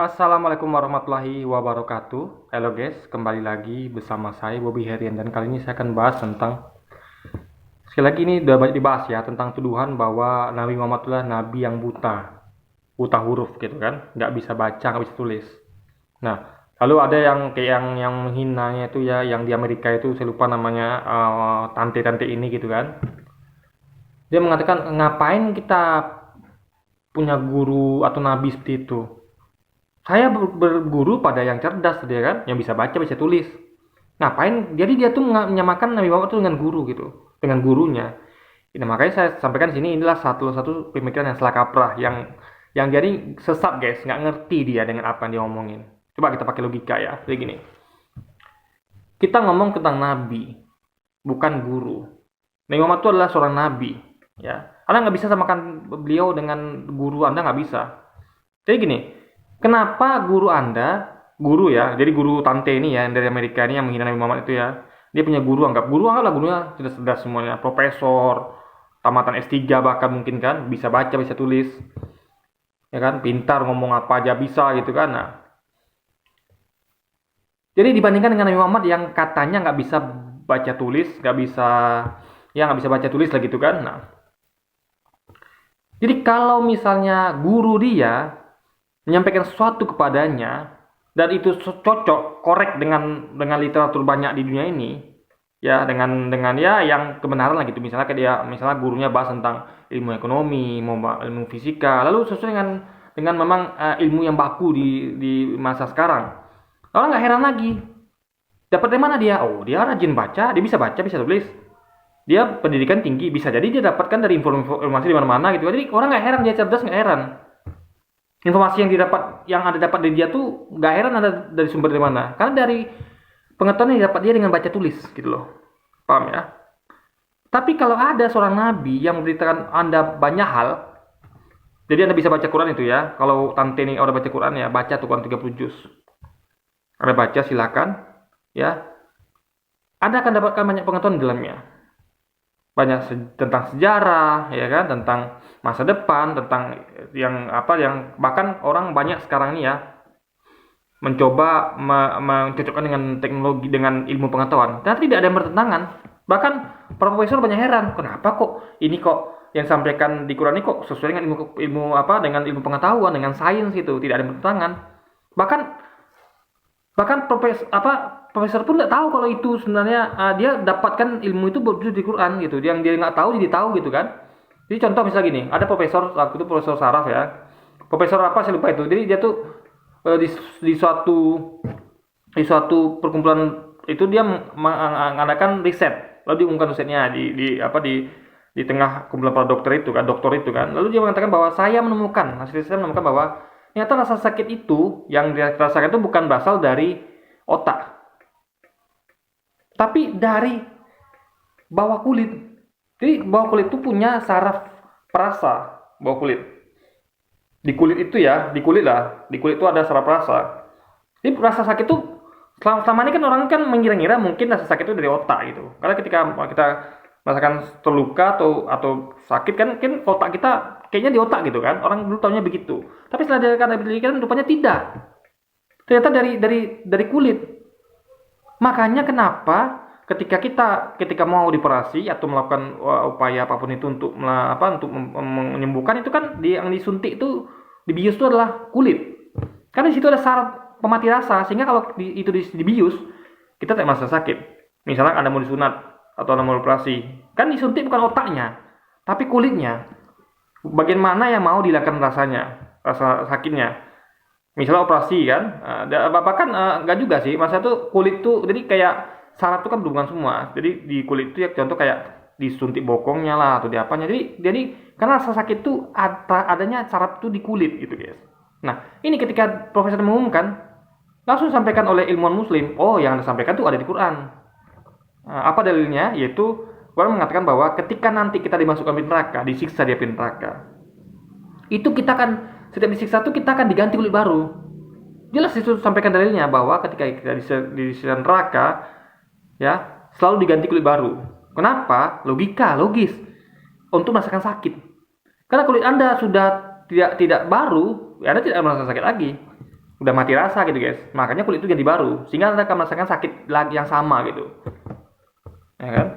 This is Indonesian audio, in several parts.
Assalamualaikum warahmatullahi wabarakatuh. Halo guys, kembali lagi bersama saya Bobby Herian dan kali ini saya akan bahas tentang sekali lagi ini udah banyak dibahas ya tentang tuduhan bahwa Nabi Muhammad adalah nabi yang buta, buta huruf gitu kan, nggak bisa baca, nggak bisa tulis. Nah, lalu ada yang kayak yang menghinanya itu ya, yang di Amerika itu saya lupa namanya tante-tante ini gitu kan. Dia mengatakan ngapain kita punya guru atau nabi seperti itu. Saya berguru pada yang cerdas dia kan, yang bisa baca bisa tulis. Ngapain? Jadi dia tuh menyamakan Nabi Muhammad itu dengan guru gitu, dengan gurunya. Nah, makanya saya sampaikan di sini inilah satu pemikiran yang salah kaprah, yang jadi sesat guys, nggak ngerti dia dengan apa yang dia omongin. Coba kita pakai logika ya, kayak gini. Kita ngomong tentang nabi, bukan guru. Nabi Muhammad itu adalah seorang nabi, ya. Anda nggak bisa samakan beliau dengan guru Anda nggak bisa. Jadi gini, kenapa guru ya, jadi guru tante ini ya, yang dari Amerika ini yang menghina Nabi Muhammad itu ya, dia punya guru anggaplah gurunya sudah cerdas semuanya, profesor, tamatan S3 bahkan mungkin kan, bisa baca, bisa tulis, ya kan, pintar ngomong apa aja bisa gitu kan. Nah, jadi dibandingkan dengan Nabi Muhammad yang katanya nggak bisa baca tulis, nggak bisa baca tulis lah gitu kan. Nah, jadi kalau misalnya guru dia menyampaikan sesuatu kepadanya dan itu cocok korek dengan literatur banyak di dunia ini ya dengan ya yang kebenaran lah gitu, misalnya kayak dia misalnya gurunya bahas tentang ilmu ekonomi, ilmu fisika, lalu sesuai dengan memang ilmu yang baku di masa sekarang, orang nggak heran lagi dapat dari mana dia. Oh, dia rajin baca, dia bisa baca bisa tulis, dia pendidikan tinggi, bisa jadi dia dapatkan dari informasi di mana-mana gitu. Jadi orang nggak heran dia cerdas, nggak heran informasi yang ada dapat dari dia tuh nggak heran ada dari sumber dari mana, karena dari pengetahuan yang dapat dia dengan baca tulis gitu loh, paham ya. Tapi kalau ada seorang nabi yang memberitakan anda banyak hal, jadi anda bisa baca Quran itu ya, kalau tante ini udah baca Quran ya, baca tuh Quran 30 juz, anda baca silakan ya, anda akan dapatkan banyak pengetahuan di dalamnya, banyak tentang sejarah ya kan, tentang masa depan, tentang yang bahkan orang banyak sekarang ini ya mencoba mencocokkan dengan teknologi dengan ilmu pengetahuan dan tidak ada yang bertentangan. Bahkan para profesor banyak heran, kenapa kok ini kok yang disampaikan di Quran ini kok sesuai dengan dengan ilmu pengetahuan, dengan sains itu, tidak ada yang bertentangan. Bahkan bahkan profesor pun nggak tahu kalau itu sebenarnya dia dapatkan ilmu itu berwujud di Quran gitu, yang dia nggak tahu jadi tahu gitu kan. Jadi contoh misalnya gini, ada profesor waktu itu, profesor saraf ya, profesor apa saya lupa itu, jadi dia tuh di suatu perkumpulan itu dia mengadakan riset, lalu diumumkan risetnya di tengah kumpulan para dokter itu kan, lalu dia mengatakan bahwa hasil riset menemukan bahwa ternyata rasa sakit itu yang dia rasakan itu bukan berasal dari otak, tapi dari bawah kulit. Jadi bawah kulit itu punya saraf perasa, bawah kulit. Di kulit itu ya, di kulit itu ada saraf perasa. Jadi rasa sakit itu selama ini kan orang kan mengira-ngira mungkin rasa sakit itu dari otak gitu. Karena ketika kita merasakan terluka atau sakit kan otak kita kayaknya di otak gitu kan. Orang dulu tahunya begitu. Tapi setelah diteliti rupanya tidak. Ternyata dari kulit. Makanya kenapa ketika mau dioperasi atau melakukan upaya apapun itu untuk menyembuhkan itu kan yang disuntik itu dibius itu adalah kulit. Karena di situ ada syarat pemati rasa, sehingga kalau itu dibius kita tidak merasa sakit. Misalnya Anda mau disunat atau Anda mau operasi, kan disuntik bukan otaknya, tapi kulitnya. Bagian mana yang mau dilakukan rasa sakitnya. Misalnya operasi kan, bahkan enggak juga sih, masa itu kulit tuh jadi kayak saraf itu kan berhubungan semua. Jadi di kulit itu ya contoh kayak disuntik bokongnya lah atau di apanya. Jadi karena rasa sakit itu adanya saraf itu di kulit gitu guys. Nah ini ketika profesor mengumumkan langsung disampaikan oleh ilmuwan muslim, oh yang disampaikan itu ada di Quran. Nah, apa dalilnya? Yaitu Quran mengatakan bahwa ketika nanti kita dimasukkan ke neraka, disiksa di api neraka, itu kita akan setiap disiksa itu kita akan diganti kulit baru. Jelas itu sampaikan dalilnya bahwa ketika kita disiksa neraka ya selalu diganti kulit baru. Kenapa? Logis untuk merasakan sakit. Karena kulit Anda sudah tidak baru, Anda tidak merasa sakit lagi. udah mati rasa gitu guys. Makanya kulit itu ganti baru, sehingga Anda akan merasakan sakit lagi yang sama gitu. Ya kan?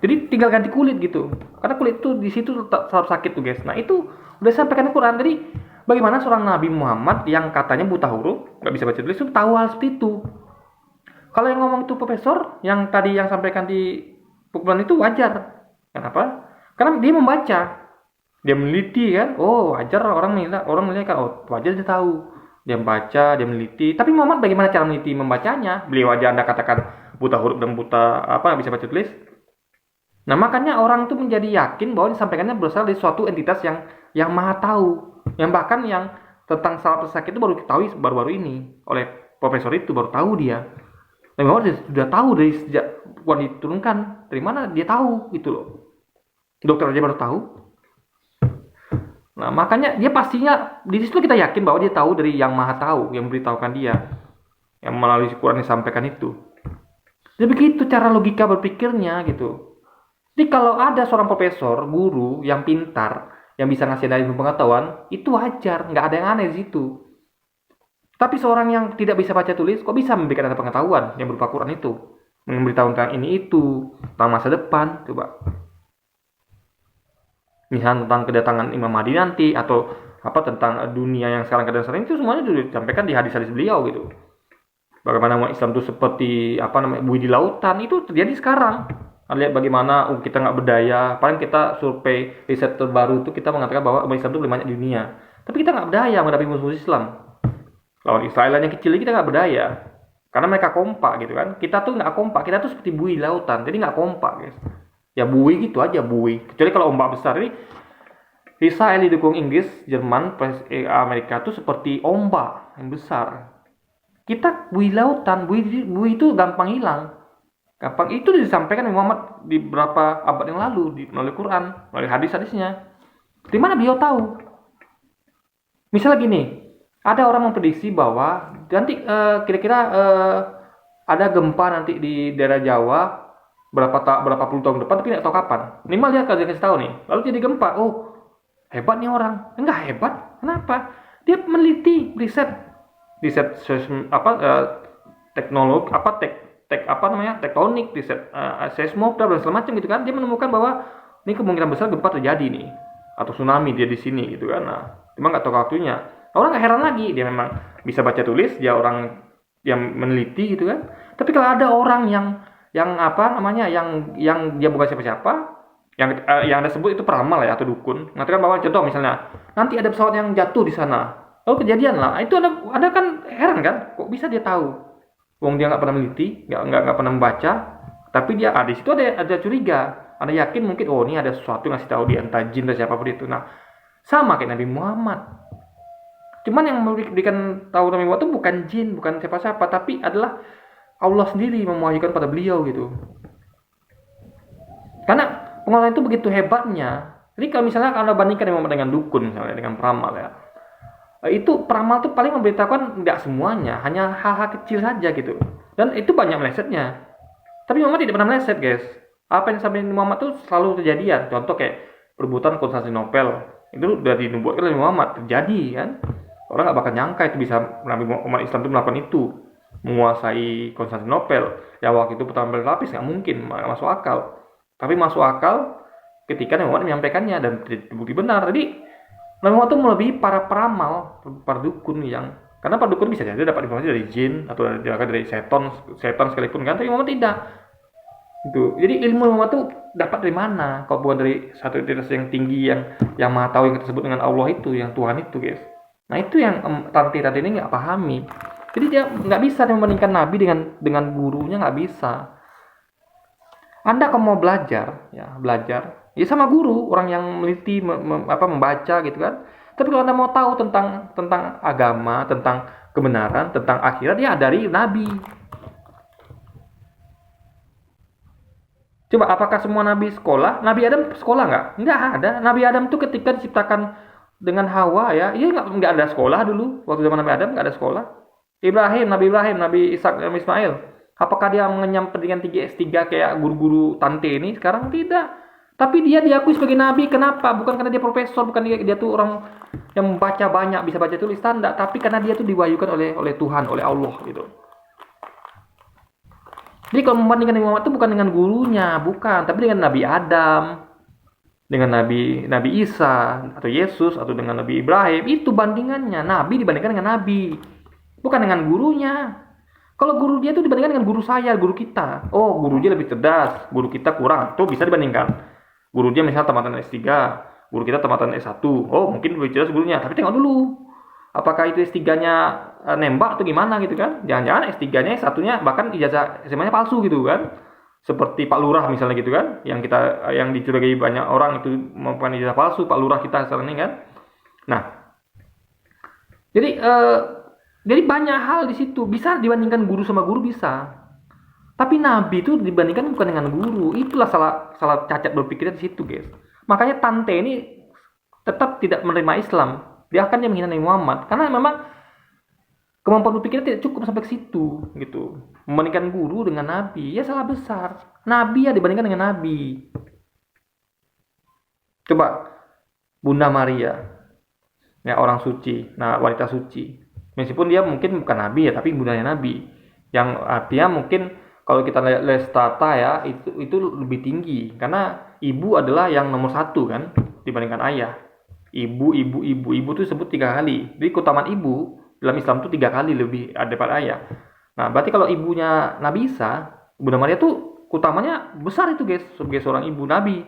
Jadi tinggal ganti kulit gitu. Karena kulit itu di situ tetap sakit tuh guys. Nah, itu udah sampaikan Al-Qur'an. Jadi bagaimana seorang Nabi Muhammad yang katanya buta huruf, nggak bisa baca tulis itu tahu hal seperti itu. Kalau yang ngomong itu profesor yang tadi yang sampaikan di pukulan itu wajar. Kenapa? Karena dia membaca. Dia meneliti kan. Oh, wajar orang menilai kan. Oh, wajar dia tahu. Dia membaca, dia meneliti. Tapi Muhammad bagaimana cara meneliti membacanya? Beliau aja Anda katakan buta huruf dan buta bisa baca tulis. Nah, makanya orang itu menjadi yakin bahwa disampaikannya berasal dari suatu entitas yang maha tahu. Yang bahkan yang tentang salah sakit itu baru diketahui baru-baru ini oleh profesor itu, baru tahu dia. Dan Muhammad sudah tahu dari sejak Quran diturunkan. Dari mana dia tahu gitu loh. Dokter aja baru tahu. Nah, makanya dia pastinya di situ kita yakin bahwa dia tahu dari yang maha tahu, yang memberitahukan dia, yang melalui Quran disampaikan itu. Jadi begitu cara logika berpikirnya gitu. Jadi kalau ada seorang profesor, guru yang pintar, yang bisa ngasih ilmu pengetahuan, itu wajar, nggak ada yang aneh di situ. Tapi seorang yang tidak bisa baca tulis, kok bisa memberikan ada pengetahuan yang berupa Quran itu, memberitahu tentang ini itu, tentang masa depan, coba. Misalnya tentang kedatangan Imam Mahdi nanti, atau tentang dunia yang sekarang keadaan itu semuanya sudah disampaikan di hadis-hadis beliau gitu. Bagaimana umat Islam itu seperti buih di lautan, itu terjadi sekarang. Lihat bagaimana kita nggak berdaya. Paling kita survei riset terbaru itu kita mengatakan bahwa umat Islam itu lebih banyak di dunia. Tapi kita nggak berdaya menghadapi musuh Islam. Lawan Israel yang kecil kita nggak berdaya. Karena mereka kompak gitu kan. Kita tuh nggak kompak. Kita tuh seperti buih lautan. Jadi nggak kompak guys. Ya buih gitu aja buih. Kecuali kalau ombak besar ini. Israel didukung Inggris, Jerman, Amerika tuh seperti ombak yang besar. Kita buih lautan. Buih itu gampang hilang. Gampang itu disampaikan Muhammad di beberapa abad yang lalu melalui Quran, melalui hadis-hadisnya. Di mana beliau tahu? Misalnya gini, ada orang memprediksi bahwa nanti kira-kira ada gempa nanti di daerah Jawa berapa puluh tahun depan, tapi nggak tahu kapan. Minimal dia kasih tahu nih. Lalu jadi gempa, oh hebat nih orang. Enggak hebat, kenapa? Dia meneliti, riset teknologi tektonik, riset seismograf dan segala macam gitu kan. Dia menemukan bahwa ini kemungkinan besar gempa terjadi nih atau tsunami dia di sini gitu kan. Nah, cuma nggak tahu waktunya. Orang nggak heran lagi, dia memang bisa baca tulis, dia orang yang meneliti gitu kan. Tapi kalau ada orang yang dia bukan siapa-siapa, yang Anda sebut itu peramal ya atau dukun, mengatakan bahwa contoh misalnya nanti ada pesawat yang jatuh di sana. Lalu kejadian lah. Itu ada kan heran kan? Kok bisa dia tahu? Wong dia nggak pernah meneliti, nggak pernah membaca, tapi dia di situ ada curiga, ada yakin mungkin ini ada sesuatu yang ngasih tahu dia entah jin atau siapapun itu. Nah, sama kayak Nabi Muhammad. Cuman yang memberikan tahu Nabi Muhammad itu bukan jin, bukan siapa-siapa, tapi adalah Allah sendiri mewahyukan pada beliau gitu. Karena pengalaman itu begitu hebatnya. Jadi kalau misalnya Anda bandingkan Muhammad dengan dukun misalnya, dengan peramal ya. Itu peramal tuh paling memberitahukan nggak semuanya, hanya hal-hal kecil saja gitu. Dan itu banyak melesetnya. Tapi Muhammad tidak pernah meleset guys. Apa yang sampai Muhammad tuh selalu kejadian. Contoh kayak perebutan Konstantinopel. Itu udah dinubuatkan oleh Muhammad, terjadi kan. Orang nggak bakal nyangka itu bisa umat Islam itu melakukan itu. Menguasai Konstantinopel. Ya waktu itu pertama berlapis nggak mungkin, nggak masuk akal. Tapi masuk akal ketika Muhammad menyampaikannya dan terbukti benar. Jadi Nabi Muhammad itu melebihi para peramal, para dukun karena para dukun bisa jadi dapat informasi dari jin atau dari setan sekalipun kan, tapi Muhammad tidak. Itu. Jadi ilmu Muhammad itu dapat dari mana? Kalau bukan dari satu entitas yang tinggi yang maha tahu yang tersebut dengan Allah itu, yang Tuhan itu, guys. Nah itu yang tante ini nggak pahami. Jadi dia nggak bisa membandingkan Nabi dengan gurunya, nggak bisa. Anda kalau mau belajar ya sama guru, orang yang meneliti, membaca gitu kan. Tapi kalau Anda mau tahu tentang agama, tentang kebenaran, tentang akhirat, ya dari Nabi. Coba apakah semua Nabi sekolah? Nabi Adam sekolah nggak? Nggak ada. Nabi Adam tuh ketika diciptakan dengan Hawa ya nggak ada sekolah dulu. Waktu zaman Nabi Adam nggak ada sekolah. Nabi Ibrahim, Nabi Ishak, Nabi Ismail. Apakah dia mengenyam pendidikan tinggi S3 kayak guru-guru tante ini? Sekarang tidak. Tapi dia diakui sebagai nabi, kenapa? Bukan karena dia profesor, bukan dia tuh orang yang membaca banyak, bisa baca tulis tanda, tapi karena dia tuh diwahyukan oleh Tuhan, oleh Allah gitu. Jadi kalau membandingkan Nabi Muhammad itu bukan dengan gurunya, bukan, tapi dengan Nabi Adam, dengan Nabi Isa atau Yesus atau dengan Nabi Ibrahim, itu bandingannya. Nabi dibandingkan dengan nabi, bukan dengan gurunya. Kalau guru dia itu dibandingkan dengan guru saya, guru kita. Oh, guru dia lebih cerdas, guru kita kurang. Itu bisa dibandingkan. Guru dia misalnya tamatan S3, guru kita tamatan S1. Oh, mungkin lebih cerdas gurunya, tapi tengok dulu. Apakah itu S3-nya nembak atau gimana gitu kan? Jangan-jangan S3-nya, S1-nya bahkan ijazah SMA-nya palsu gitu kan? Seperti Pak Lurah misalnya gitu kan? Yang dicurigai banyak orang itu mempunyai ijazah palsu, Pak Lurah kita sekarang ini kan? Nah, jadi banyak hal di situ bisa dibandingkan guru sama guru bisa. Tapi nabi itu dibandingkan bukan dengan guru. Itulah salah cacat berpikirnya di situ, guys. Makanya Tante ini tetap tidak menerima Islam. Dia akan menghina Nabi Muhammad karena memang kemampuan berpikirnya tidak cukup sampai ke situ gitu. Membandingkan guru dengan nabi, ya salah besar. Nabi ya dibandingkan dengan nabi. Coba Bunda Maria, ya orang suci, nah wanita suci. Meskipun dia mungkin bukan nabi ya, tapi bundanya nabi. Yang artinya mungkin kalau kita lihat strata ya itu lebih tinggi karena ibu adalah yang nomor satu kan dibandingkan ayah. Ibu itu disebut 3 kali. Jadi keutamaan ibu dalam Islam itu 3 kali lebih daripada ayah. Nah, berarti kalau ibunya Nabi Isa, Bunda Maria tuh keutamanya besar itu guys sebagai seorang ibu Nabi.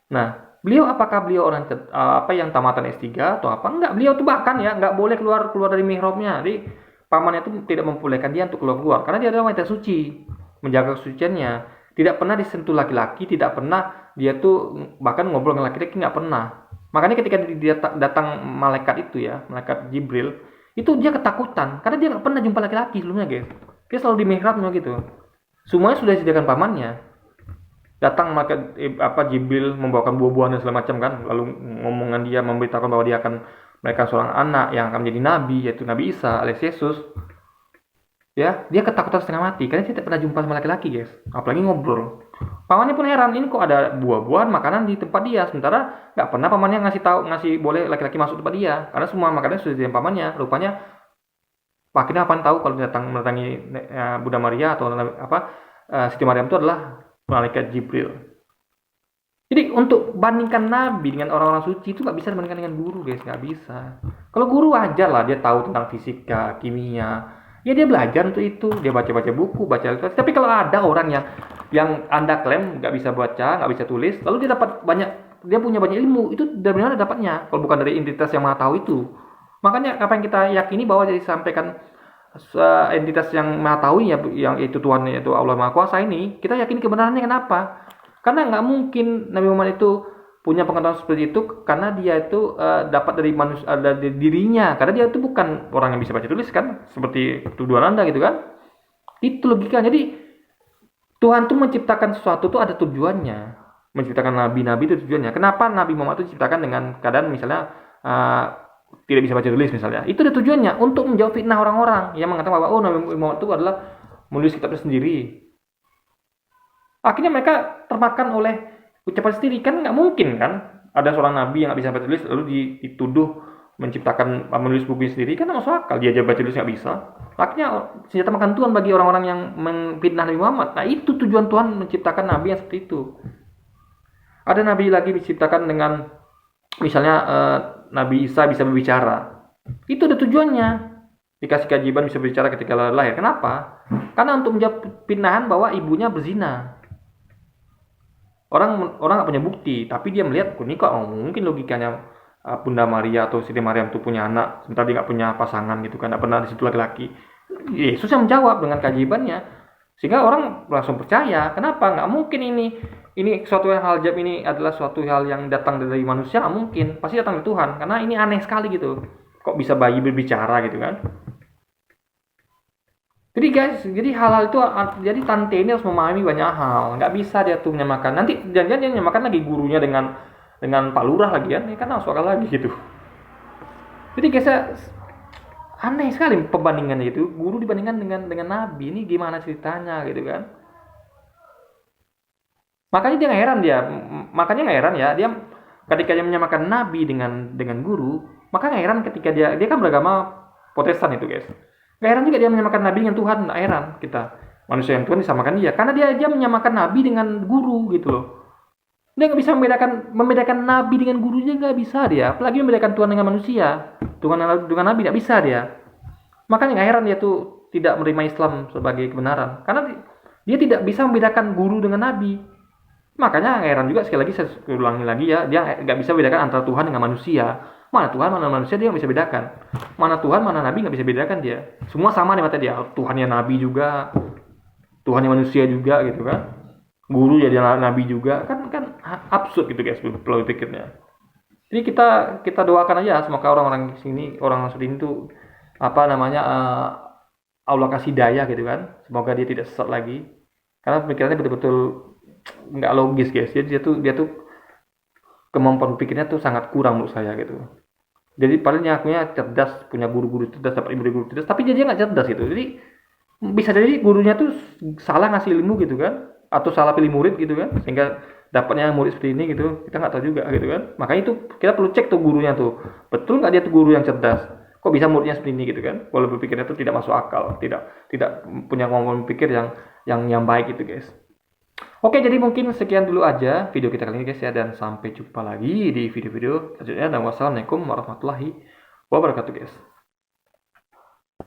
Nah, apakah beliau orang yang tamatan S3 atau apa? Enggak, beliau tuh bahkan ya enggak boleh keluar dari mihrabnya. Jadi pamannya itu tidak membolehkan dia untuk keluar karena dia adalah wanita suci, menjaga kesuciannya. Tidak pernah disentuh laki-laki, tidak pernah dia tuh bahkan ngobrol dengan laki-laki enggak pernah. Makanya ketika dia datang malaikat itu ya, malaikat Jibril, itu dia ketakutan karena dia nggak pernah jumpa laki-laki sebelumnya, guys. Dia selalu di mihrabnya gitu. Semuanya sudah disediakan pamannya. Datang malaikat Jibril membawakan buah-buahan dan segala macam kan, lalu ngomongan dia memberitakan bahwa dia akan melahirkan seorang anak yang akan menjadi nabi, yaitu Nabi Isa alias Yesus. Ya, dia ketakutan setengah mati karena dia tidak pernah jumpa sama laki-laki, guys. Apalagi ngobrol. Pamannya pun heran, ini kok ada buah-buahan makanan di tempat dia, sementara nggak pernah pamannya ngasih boleh laki-laki masuk tempat dia, karena semua makanan sudah di pamannya. Rupanya akhirnya apa tahu kalau datang mendatangi Bunda Maria atau Siti Maryam itu adalah malaikat Jibril. Jadi untuk bandingkan nabi dengan orang-orang suci itu nggak bisa dibandingkan dengan guru, guys, nggak bisa. Kalau guru wajar lah dia tahu tentang fisika, kimia, ya dia belajar untuk itu, dia baca buku, baca literasi. Tapi kalau ada orang yang Anda klaim nggak bisa baca, nggak bisa tulis, lalu dia punya banyak ilmu, itu dari mana dapatnya? Kalau bukan dari entitas yang maha tahu itu. Makanya apa yang kita yakini bahwa jadi sampaikan entitas yang maha tahu ya, yang itu Tuhan, yaitu Allah Maha Kuasa ini, kita yakini kebenarannya. Kenapa? Karena nggak mungkin Nabi Muhammad itu punya pengetahuan seperti itu karena dia itu dapat dari manusia, dari dirinya, karena dia itu bukan orang yang bisa baca tulis kan, seperti tuduhan Anda gitu kan. Itu logika. Jadi Tuhan tuh menciptakan sesuatu tuh ada tujuannya. Menciptakan nabi-nabi itu tujuannya. Kenapa Nabi Muhammad itu diciptakan dengan keadaan misalnya tidak bisa baca tulis misalnya. Itu ada tujuannya untuk menjawab fitnah orang-orang yang mengatakan bahwa Nabi Muhammad itu adalah menulis kitabnya sendiri. Akhirnya mereka termakan oleh ucapan sendiri, kan nggak mungkin kan ada seorang nabi yang nggak bisa baca tulis lalu dituduh menciptakan menulis buku sendiri, kan nggak masuk akal. Dia aja baca tulis nggak bisa. Akhirnya senjata makan Tuhan bagi orang-orang yang memfitnah Nabi Muhammad. Nah itu tujuan Tuhan menciptakan nabi yang seperti itu. Ada nabi lagi diciptakan dengan misalnya Nabi Isa bisa berbicara. Itu ada tujuannya. Dikasih keajaiban bisa berbicara ketika lahir. Kenapa? Karena untuk menjawab fitnahan bahwa ibunya berzina. Orang nggak punya bukti, tapi dia melihat, ini kok mungkin logikanya Bunda Maria atau Siti Maryam itu punya anak, sementara dia nggak punya pasangan gitu kan, nggak pernah di situ laki-laki. Yesus yang menjawab dengan keajaibannya, sehingga orang langsung percaya. Kenapa? Nggak mungkin ini suatu hal ajaib, ini adalah suatu hal yang datang dari manusia, nggak mungkin, pasti datang dari Tuhan, karena ini aneh sekali gitu. Kok bisa bayi berbicara gitu kan? Jadi guys, hal-hal itu, jadi Tante ini harus memahami banyak hal. Nggak bisa dia tuh menyamakan. Nanti jangan-jangan dia menyamakan lagi gurunya dengan Pak Lurah lagi kan? Ini kan masuk akal lagi gitu. Jadi guys, aneh sekali pembandingannya itu. Guru dibandingkan dengan nabi. Ini gimana ceritanya gitu kan? Makanya dia nggak heran dia, makanya nggak heran ya dia ketika dia menyamakan nabi dengan guru, maka nggak heran ketika dia kan beragama Protestan itu guys. Nggak heran juga dia menyamakan nabi dengan Tuhan, nggak heran kita manusia yang Tuhan disamakan dia, karena dia menyamakan nabi dengan guru gitu loh. Dia nggak bisa membedakan nabi dengan gurunya, nggak bisa dia, apalagi membedakan Tuhan dengan manusia, Tuhan dengan nabi nggak bisa dia. Makanya nggak heran dia tuh tidak menerima Islam sebagai kebenaran, karena dia tidak bisa membedakan guru dengan nabi. Makanya heran juga, sekali lagi saya ulangi lagi ya, dia nggak bisa bedakan antara Tuhan dengan manusia. Mana Tuhan, mana manusia dia nggak bisa bedakan. Mana Tuhan, mana Nabi nggak bisa bedakan dia. Semua sama di mata dia. Tuhannya Nabi juga, Tuhannya manusia juga gitu kan. Guru jadi Nabi juga, kan absurd gitu guys, kalau pikirnya. Jadi kita doakan aja semoga orang-orang sini, orang seperti ini tuh apa namanya Allah kasih daya gitu kan. Semoga dia tidak sesat lagi. Karena pemikirannya betul-betul nggak logis guys. Jadi dia tuh kemampuan pikirnya tuh sangat kurang menurut saya gitu. Jadi palingnya akunya cerdas, punya guru-guru cerdas, dapat ilmu dari guru cerdas, tapi dia nggak cerdas gitu. Jadi bisa jadi gurunya tuh salah ngasih ilmu gitu kan, atau salah pilih murid gitu kan, sehingga dapatnya murid seperti ini gitu. Kita nggak tahu juga gitu kan. Makanya itu kita perlu cek tuh gurunya tuh, betul nggak dia tuh guru yang cerdas. Kok bisa muridnya seperti ini gitu kan? Kalau berpikirnya tuh tidak masuk akal, tidak punya kemampuan pikir yang baik gitu guys. Oke, jadi mungkin sekian dulu aja video kita kali ini guys ya, dan sampai jumpa lagi di video-video selanjutnya, dan wassalamualaikum warahmatullahi wabarakatuh guys.